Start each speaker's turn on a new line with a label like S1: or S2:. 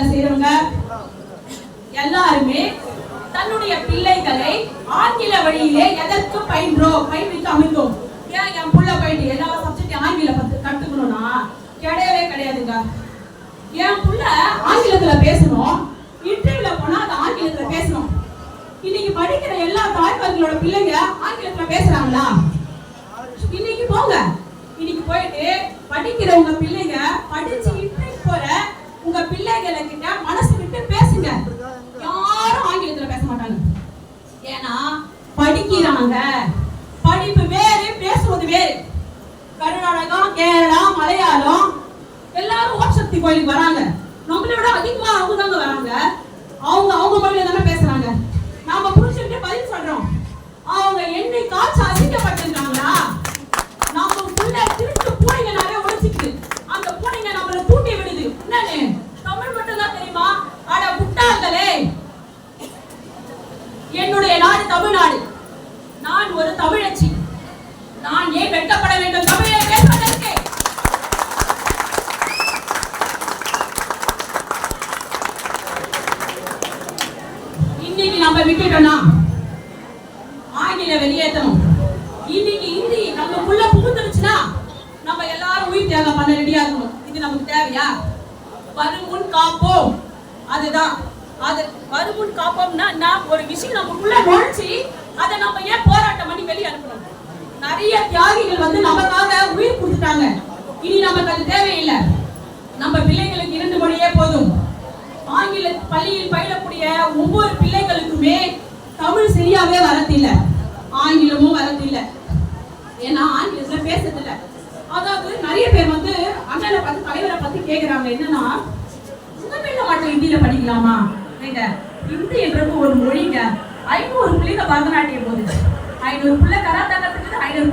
S1: வேலை செய்யறவங்க எல்லாருமே தன்னுடைய பிள்ளைகளை ஆங்கில வழியிலே எதற்கு பயிற்சி அமைந்தோம். ஏன் என் புள்ள போயிட்டு எல்லா சப்ஜெக்ட் ஆங்கில கத்துக்கணும்னா கிடையவே கிடையாதுங்க. என் புள்ள ஆங்கிலத்துல பேசணும், இன்டர்வியூல போனா அது ஆங்கிலத்துல பேசணும். இன்னைக்கு படிக்கிற எல்லா தாய்மார்களோட பிள்ளைங்க ஆங்கிலத்துல பேசுறாங்களா? இன்னைக்கு போங்க, இன்னைக்கு போயிட்டு படிக்கிற உங்க பிள்ளைங்க படிச்சு இன்டர்வியூ போற உங்க பிள்ளைகளை கிட்ட மனசு விட்டு பேசுங்க. யாரும் ஆங்கிலத்துல பேச மாட்டாங்க. ஏன்னா படிக்கிறாங்க, படிப்பு வேறு, பேசுவது வேறு. கர்நாடகம், கேரளா, மலையாளம் எல்லாரும் ஓம் சக்தி கோயிலுக்கு வராங்க. நம்மளோட அதிகமா அவங்க தாங்க வராங்க. அவங்க மொழியில தானே பேசுறாங்க. நாம புரிஞ்சுக்கிட்டு பதில் சொல்றோம். அவங்க என்னைக்காச்சும் அசிங்கப்பட்டிருக்காங்களா? நம்ம புள்ள திருட்டு பூனைங்க நிறைய ஒழிச்சிட்டு அந்த பூனைங்க நம்மள தூண்டி விடுது. என்னன்னு தமிழ் மட்டும் தான் தெரியுமா? அட முட்டாள்களே, என்னுடைய நாடு தமிழ்நாடு. நான் ஒரு தமிழச்சி. நான் ஏன் வெட்கப்பட வேண்டும் தமிழை பேசுவதற்கு? இன்னைக்கு நம்ம விட்டுட்டோம்னா ஆங்கில வெளியேற்றணும். இன்னைக்கு இந்தி நமக்குள்ள புகுந்துருச்சுன்னா நம்ம எல்லாரும் உயிர் தியாகம் பண்ண ரெடியா இருக்கணும். இது நமக்கு தேவையா? வருமுன் காப்போம். அதுதான் அது. வருமுன் காப்போம்னா நான் ஒரு விஷயம் நமக்குள்ள நுழைச்சி அதை நம்ம ஏன் போராட்டம் பண்ணி வெளியே அனுப்பணும்? நிறைய தியாகிகள் வந்து நமக்காக உயிர் கொடுத்துட்டாங்க. இனி நமக்கு அது தேவையில்லை. நம்ம பிள்ளைகளுக்கு 2 மொழியே போதும். ஆங்கில பள்ளியில் பயிலக்கூடிய ஒவ்வொரு பிள்ளைகளுக்குமே தமிழ் சரியாவே வரதில்லை, ஆங்கிலமும் வரதில்லை. ஏன்னா ஆங்கிலத்துல பேசுறதில்லை. அதாவது நிறைய பேர் வந்து அண்ணனை பார்த்து தலைவரை பார்த்து கேட்கிறாங்க, என்னன்னா உங்க பிள்ளை மட்டும் ஹிந்தியில படிக்கலாமா? ஹிந்தி என்றது ஒரு மொழிங்க. 500 பிள்ளைங்க பரதநாட்டியம் போகுது, 500 பிள்ளை கராத்தே கத்துக்குது, 500